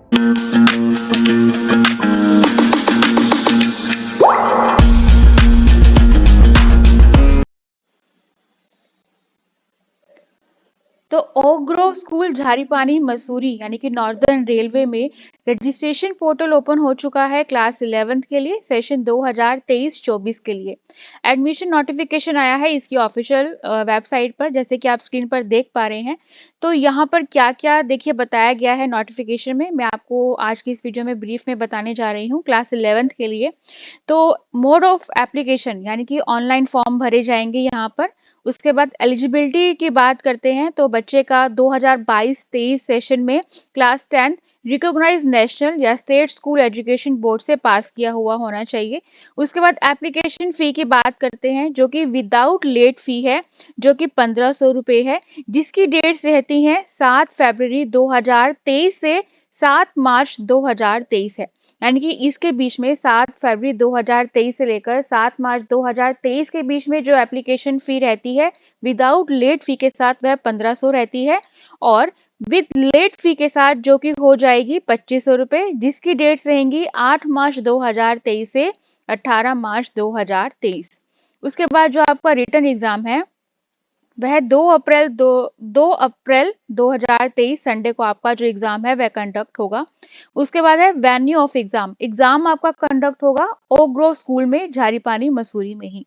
तो okay Grove school झारीपानी Mussoorie यानी कि नॉर्दर्न रेलवे में रजिस्ट्रेशन पोर्टल ओपन हो चुका है क्लास 11th के लिए सेशन 2023-24 के लिए। एडमिशन नोटिफिकेशन आया है इसकी ऑफिशियल वेबसाइट पर, जैसे कि आप स्क्रीन पर देख पा रहे हैं। तो यहाँ पर क्या क्या देखिए बताया गया है नोटिफिकेशन में, मैं आपको आज की इस वीडियो में ब्रीफ में बताने जा रही हूँ क्लास 11th के लिए। तो मोड ऑफ एप्लीकेशन यानी कि ऑनलाइन फॉर्म भरे जाएंगे यहाँ पर। उसके बाद एलिजिबिलिटी की बात करते हैं तो बच्चे का 2022-23 सेशन में क्लास 10 रिकॉग्नाइज नेशनल या स्टेट स्कूल एजुकेशन बोर्ड से पास किया हुआ होना चाहिए। उसके बाद एप्लीकेशन फ़ी की बात करते हैं जो कि विदाउट लेट फ़ी है, जो कि 1500 रुपये है, जिसकी डेट्स रहती हैं 7 फरवरी 2023 से 7 मार्च 2023 है। यानी कि इसके बीच में 7 फरवरी 2023 से लेकर 7 मार्च 2023 के बीच में जो एप्लीकेशन फ़ी रहती है विदाउट लेट फ़ी के साथ वह 1500 रहती है, और विद लेट फ़ी के साथ जो कि हो जाएगी 2500 रुपये, जिसकी डेट्स रहेंगी 8 मार्च 2023 से 18 मार्च 2023। उसके बाद जो आपका रिटन एग्ज़ाम है वह 2 अप्रैल 2023 संडे को आपका जो एग्जाम है वह कंडक्ट होगा। उसके बाद है वेन्यू ऑफ एग्जाम, एग्जाम आपका कंडक्ट होगा ओक ग्रोव स्कूल में झारीपानी मसूरी में ही।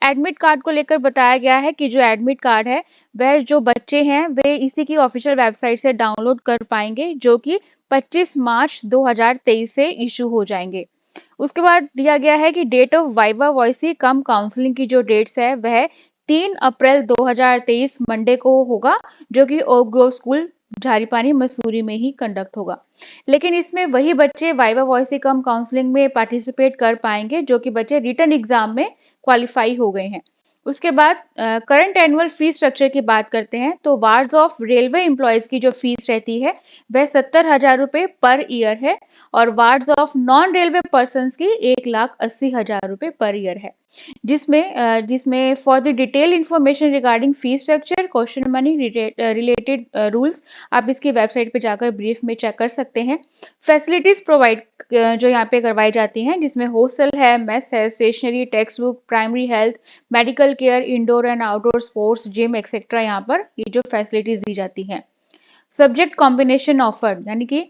एडमिट कार्ड को लेकर बताया गया है कि जो एडमिट कार्ड है वह जो बच्चे हैं वे इसी की ऑफिशियल वेबसाइट से डाउनलोड कर पाएंगे, जो कि 25 मार्च 2023 से इशू हो जाएंगे। उसके बाद दिया गया है कि date of viva voce cum counselling की जो डेट्स है वह 3 अप्रैल 2023 मंडे को होगा, जो कि ओक ग्रोव स्कूल झारीपानी मसूरी में ही कंडक्ट होगा। लेकिन इसमें वही बच्चे वाइवा वॉइस कम काउंसलिंग में पार्टिसिपेट कर पाएंगे जो कि बच्चे रिटन एग्जाम में क्वालिफाई हो गए हैं। उसके बाद करंट एनुअल फीस स्ट्रक्चर की बात करते हैं तो वार्ड्स ऑफ रेलवे एम्प्लॉयज की जो फीस रहती है वह 70,000 रुपये पर ईयर है, और wards of non railway person की 1,80,000 रुपये पर ईयर है। जिसमें for the detail information regarding fees structure question money related rules आप इसकी वेबसाइट पे जाकर ब्रीफ में चेक कर सकते हैं। फैसिलिटीज प्रोवाइड जो यहाँ पे करवाई जाती हैं जिसमें हॉस्टल है, मेस है, stationery, text book, primary health, medical care, indoor and outdoor sports, gym etcetera, यहाँ पर ये जो फैसिलिटीज दी जाती हैं। सब्जेक्ट कॉम्बिनेशन ऑफर यानी कि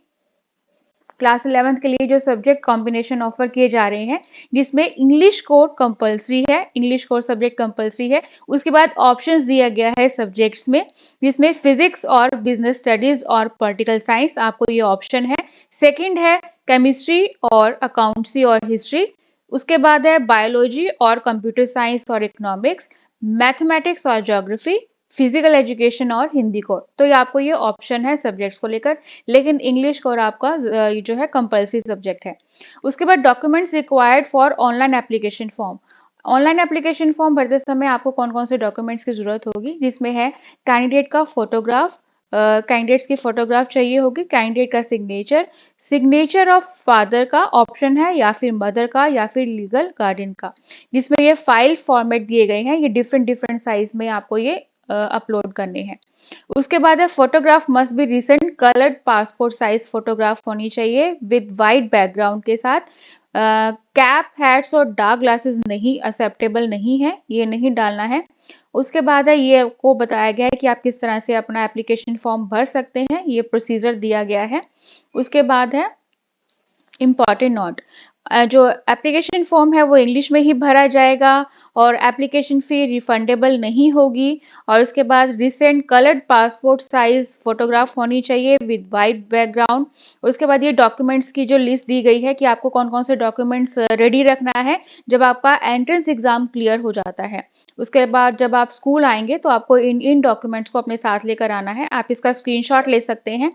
क्लास 11th के लिए जो सब्जेक्ट कॉम्बिनेशन ऑफर किए जा रहे हैं जिसमें इंग्लिश कोर कंपलसरी है, इंग्लिश कोर सब्जेक्ट कंपलसरी है। उसके बाद ऑप्शंस दिया गया है सब्जेक्ट्स में, जिसमें फिजिक्स और बिजनेस स्टडीज और पॉलिटिकल साइंस आपको ये ऑप्शन है। सेकंड है केमिस्ट्री और अकाउंटेंसी और हिस्ट्री। उसके बाद है बायोलॉजी और कंप्यूटर साइंस और इकोनॉमिक्स, मैथमेटिक्स और ज्योग्राफी, फिजिकल एजुकेशन और हिंदी कोर। तो ये आपको ये ऑप्शन है सब्जेक्ट्स को लेकर, लेकिन इंग्लिश कोर आपका जो है कंपलसरी सब्जेक्ट है। उसके बाद documents required for online application form. Online application form भरते समय आपको कौन कौन से डॉक्यूमेंट्स की जरूरत होगी, जिसमें है कैंडिडेट का फोटोग्राफ, कैंडिडेट्स की फोटोग्राफ चाहिए होगी, कैंडिडेट का सिग्नेचर, सिग्नेचर ऑफ फादर का ऑप्शन है या फिर मदर का या फिर लीगल गार्डियन का, जिसमें ये फाइल फॉर्मेट दिए गए हैं, ये डिफरेंट डिफरेंट साइज में आपको ये अपलोड करने हैं। उसके बाद है photograph must be recent coloured passport size photograph होनी चाहिए विद वाइट बैकग्राउंड के साथ। कैप, हैट्स और डार्क ग्लासेस नहीं एक्सेप्टेबल नहीं है, ये नहीं डालना है। उसके बाद है ये आपको बताया गया है कि आप किस तरह से अपना एप्लीकेशन फॉर्म भर सकते हैं, ये प्रोसीजर दिया गया है। उसके बाद है इम्पॉर्टेंट नोट, जो एप्लीकेशन फॉर्म है वो इंग्लिश में ही भरा जाएगा और एप्लीकेशन फ़ी रिफंडेबल नहीं होगी। और उसके बाद recent coloured passport size photograph होनी चाहिए विद वाइट बैकग्राउंड। उसके बाद ये डॉक्यूमेंट्स की जो लिस्ट दी गई है कि आपको कौन कौन से डॉक्यूमेंट्स रेडी रखना है जब आपका एंट्रेंस एग्जाम क्लियर हो जाता है। उसके बाद जब आप स्कूल आएंगे तो आपको इन डॉक्यूमेंट्स को अपने साथ लेकर आना है, आप इसका स्क्रीनशॉट ले सकते हैं।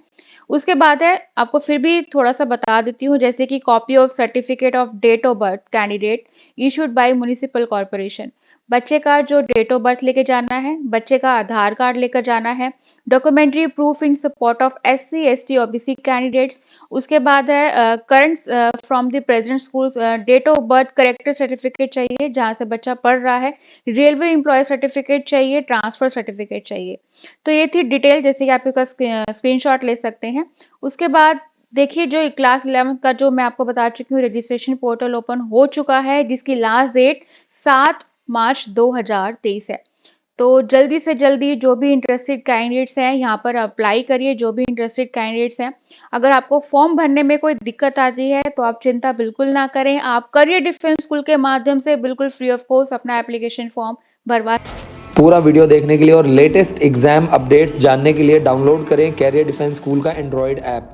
उसके बाद है आपको फिर भी थोड़ा सा बता देती हूँ, जैसे कि copy of certificate of date of birth candidate issued by municipal corporation, बच्चे का जो डेट ऑफ बर्थ लेके जाना है, बच्चे का आधार कार्ड लेकर जाना है, documentary proof in support of SC ST OBC candidates. उसके बाद है current from the present school, date of birth character certificate चाहिए जहाँ से बच्चा पढ़ रहा है, रेलवे एम्प्लॉय सर्टिफिकेट चाहिए, ट्रांसफर सर्टिफिकेट चाहिए। तो ये थी डिटेल, जैसे कि आप इसका स्क्रीनशॉट ले सकते हैं। उसके बाद देखिए, जो क्लास 11th का जो मैं आपको बता चुकी हूँ, रजिस्ट्रेशन पोर्टल ओपन हो चुका है, जिसकी लास्ट डेट 7 मार्च 2023 है। तो जल्दी से जल्दी जो भी इंटरेस्टेड कैंडिडेट्स हैं यहाँ पर अप्लाई करिए, जो भी इंटरेस्टेड कैंडिडेट्स हैं। अगर आपको फॉर्म भरने में कोई दिक्कत आती है तो आप चिंता बिल्कुल ना करें, आप करियर डिफेंस स्कूल के माध्यम से बिल्कुल फ्री ऑफ कॉस्ट अपना एप्लीकेशन फॉर्म भरवा। पूरा वीडियो देखने के लिए और लेटेस्ट एग्जाम अपडेट्स जानने के लिए डाउनलोड करें कैरियर डिफेंस स्कूल का एंड्रॉयड ऐप।